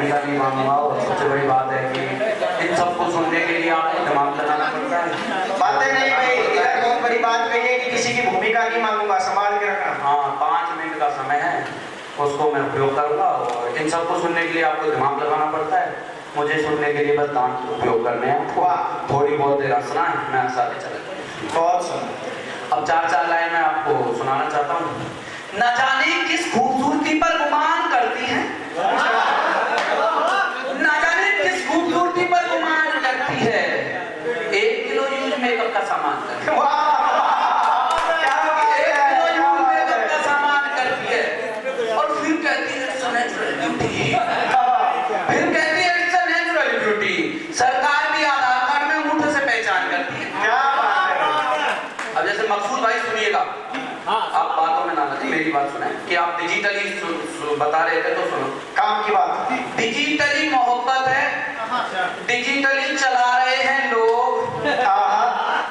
महीने का नहीं मांगूंगा। और सबसे बड़ी बात है कि इन सबको सुनने के लिए आपको दिमाग लगाना पड़ता है। बातें नहीं भाई, इधर बहुत बड़ी बात कही है कि किसी की भूमिका नहीं मांगूंगा, संभाल के रखना। हाँ, 5 मिनट का समय है, उसको मैं उपयोग करूँगा। और इन सबको सुनने के लिए आपको दिमाग लगाना पड़ता है, मुझे सुनने के लिए बस दांत उपयोग करने हैं। थोड़ी बहुत देर हंसना है, मैं हंसा के चला। बहुत सुंदर। अब 4 लाइन मैं आपको सुनाना चाहता हूँ। न जाने किस खूबसूरती पर गुमान करती है, न जाने किस खूबसूरती पर गुमान करती है, 1 किलो यूज मेकअप का सामान करती है। 1 किलो यूज मेकअप का सामान करती है और फिर कहती है इट्स अ नेचुरल ब्यूटी। फिर कहती है इट्स अ नेचुरल ब्यूटी। सरकार भी आधार कार्ड में अंगूठे से पहचान करती है। क्या बात है। अब जैसे मकसूद भाई सुनिएगा, आप बातों में ना लगे, मेरी बात सुने कि आप डिजिटली बता रहे थे तो सुनो। काम की बात। डिजिटली मोहब्बत है, डिजिटली चला रहे हैं लोग।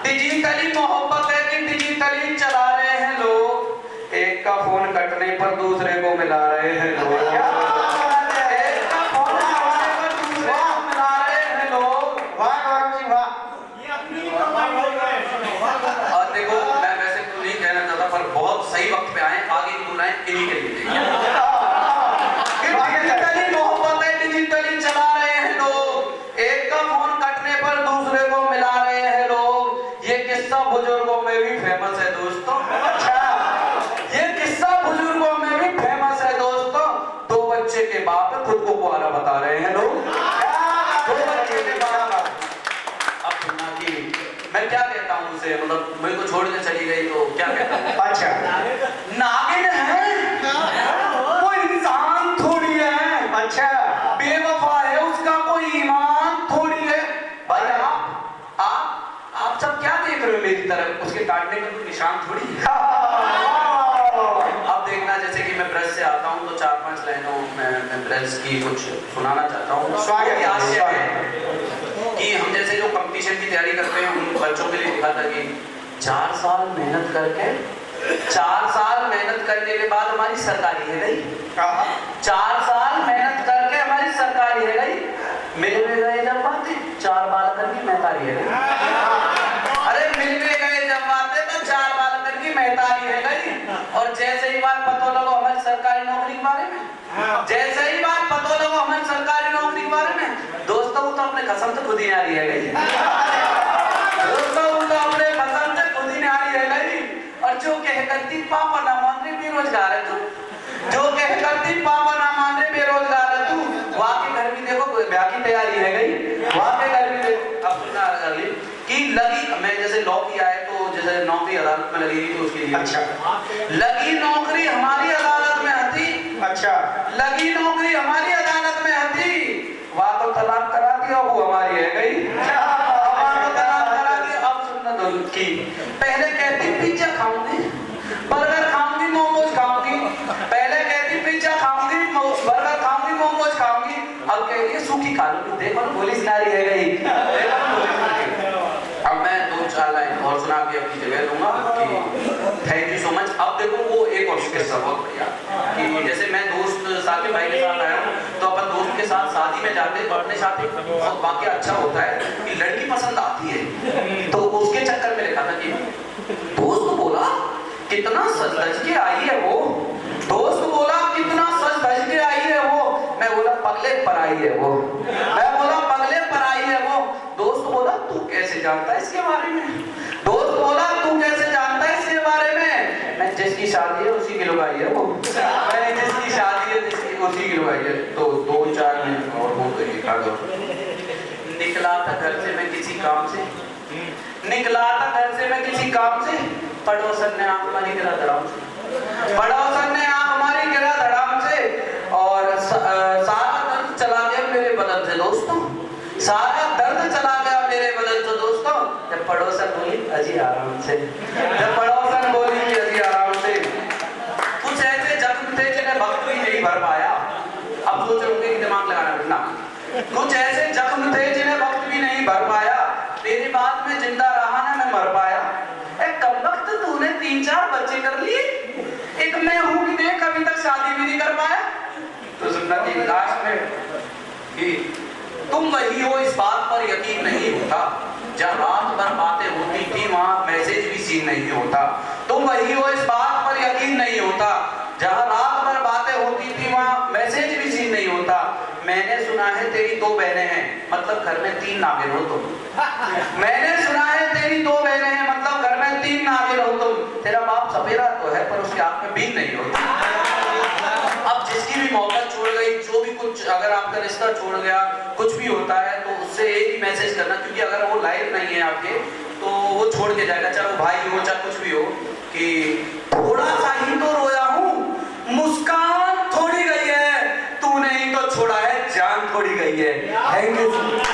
डिजिटली मोहब्बत है कि डिजिटली चला रहे हैं लोग। एक का फोन कटने पर दूसरे को मिला रहे हैं लोग। एक का फोन कटने पर दूसरे को मिला रहे हैं लोग। वाह गौरव जी वाह। और देखो, मैं वैसे तो नहीं कहना चाहता, पर बहुत सही वक्त पे आए, आगे की 2 लाइन इन्हीं के लिए। डिजिटली मोहब्बत है, डिजिटली चला रहे हैं लोग। एक का फोन कटने पर दूसरे को मिला रहे हैं लोग। ये किस्सा बुजुर्गों में भी फेमस है दोस्तों। ये किस्सा बुजुर्गों में भी फेमस है दोस्तों। 2 बच्चे के बाप खुद को कुआरा बता रहे हैं लोग। 2 बच्चे के बाप। अब सुनना कि मैं क्या कहता हूँ उसे, मतलब मेरे को छोड़ के चली गई तो क्या कहता हूँ। अच्छा, नागिन है, वो इंसान थोड़ी है। अच्छा, बेवफा है, उसका कोई ईमान थोड़ी है। भाई आप सब क्या देख रहे हो मेरी तरफ? उसके काटने का कोई निशान थोड़ी है। अब देखना, जैसे कि मैं प्रेस से आता हूँ तो 4-5 लाइनों मैं प्रेस की कुछ सुनाना चाहता हूँ। स्वागत है कि हम जैसे जो कंपटीशन की तैयारी करते हैं उन बच्चों के लिए लिखा था कि 4 साल मेहनत करके, 4 साल मेहनत करने के बाद हमारी सरकारी है गई। 4 साल मेहनत करके हमारी सरकारी है गई। मिलने गए जब बातें 4 बाल करके महतारी है गई। अरे मिलने गए जब बातें तो 4 बाल करके महतारी है गई। और जैसे ही बात पता लगो हमारी सरकारी नौकरी के बारे में, जैसे ही बात पता लगो हमारी सरकारी नौकरी के बारे में, दोस्तों वो तो अपने कसम से खुद ही आ रही है गई। दोस्तों वो तो अपने कसम से खुद ही आ रही है गई। और जो कह करती पापा ना मान रहे बेरोजगार है तू, जो कह करती पापा ना मान रहे बेरोजगार है तू, वहाँ के घर भी देखो ब्याह की तैयारी है गई। वहाँ के घर भी देखो। अब सुनना कि लगी, मैं जैसे लॉ किया है तो जैसे नौकरी अदालत में लगी थी तो उसके लिए। अच्छा, लगी नौकरी हमारी अदालत में हती। अच्छा, लगी नौकरी हमारी अदालत में हती। वहाँ तो तलाक करा दिया, वो हमारी है गई। तो तलाक करा दिया। अब सुनना दो कि पहले कहती पिज्जा खाऊंगी, बर्गर खाऊंगी, मोमोज खाऊंगी। पहले कहती पिज्जा खाऊंगी, बर्गर खाऊंगी, मोमोज खाऊंगी। अब कह रही है सूखी खा लूंगी। देखो ना पुलिस नारी है गई। अब मैं 2-4 लाइन और सुना के अपनी जगह दूंगा कि थैंक यू सो मच। अब देखो वो एक और किस्सा बहुत बढ़िया कि जैसे मैं दोस्त साकिब भाई के साथ आया हूँ तो अपन दोस्त के साथ शादी में जाते तो अपने साथ एक बहुत वाकया अच्छा होता है कि लड़की पसंद आती है। तो उसके चक्कर में लिखा था कि दोस्त बोला कितना सज धज के आई है वो। दोस्त बोला कितना सज धज के आई है वो। मैं बोला पगले पर आई है वो। मैं बोला पगले पर आई है वो। दोस्त बोला तू कैसे जानता है इसके बारे में? दोस्त बोला तू कैसे जानता है इसके बारे में? मैं जिसकी शादी है उसी की लुगाई है वो। मैंने जिसकी शादी है उसी की लुगाई है। तो 2-4 मिनट और वो लिखा दो। निकला था घर से मैं किसी काम से, निकला था घर से मैं किसी काम से, पड़ोसन ने आंख मारी गिरा धड़ाम से, पड़ोसन ने आंख मारी गिरा धड़ाम से। और सारा दर्द चला गया मेरे बदन से दोस्तों, सारा दर्द चला गया मेरे बदन से दोस्तों। जब पड़ोसन बोली अजी आराम से, जब पड़ोसन बोली अजी आराम से। कुछ ऐसे जख्म थे जिन्हें वक्त भी नहीं भर पाया। अब सोच रहे कि दिमाग लगाना पड़ना। कुछ ऐसे जख्म थे जिन्हें वक्त भी नहीं भर पाया। तेरी बात में जिंदा रहा ना मैं मर पाया। एक कम वक्त तूने 3-4 बच्चे कर लिए, एक मैं हूँ कि देख अभी तक शादी भी नहीं कर पाया। तो सुनना कि लास्ट में कि तुम वही हो इस बात पर यकीन नहीं होता, जहाँ रात भर बातें होती थी वहाँ मैसेज भी सीन नहीं होता। तुम वही हो इस बात पर यकीन नहीं होता, जहाँ रात भर बातें होती थी वहाँ मैसेज भी सीन नहीं होता। मैंने सुना है तेरी 2 बहनें हैं, मतलब घर में 3 नागिन हो तुम। मैंने सुना है तेरी 2 बहनें हैं, मतलब घर में 3 नागिन हो तुम। तेरा बाप सपेरा तो है पर उसके आंख में बीन नहीं होती। अब जिसकी भी मोहब्बत छोड़ गई, जो भी कुछ, अगर आपका रिश्ता छोड़ गया, कुछ भी होता है तो उससे एक ही मैसेज करना, क्योंकि अगर वो लाइफ नहीं है आपके तो वो छोड़ के जाएगा, चाहे वो भाई हो चाहे कुछ भी हो, कि थोड़ा सा ही तो रोया हूँ, मुस्कान थोड़ी गई है, तूने ही तो छोड़ा है, जान थोड़ी गई है। Thank you.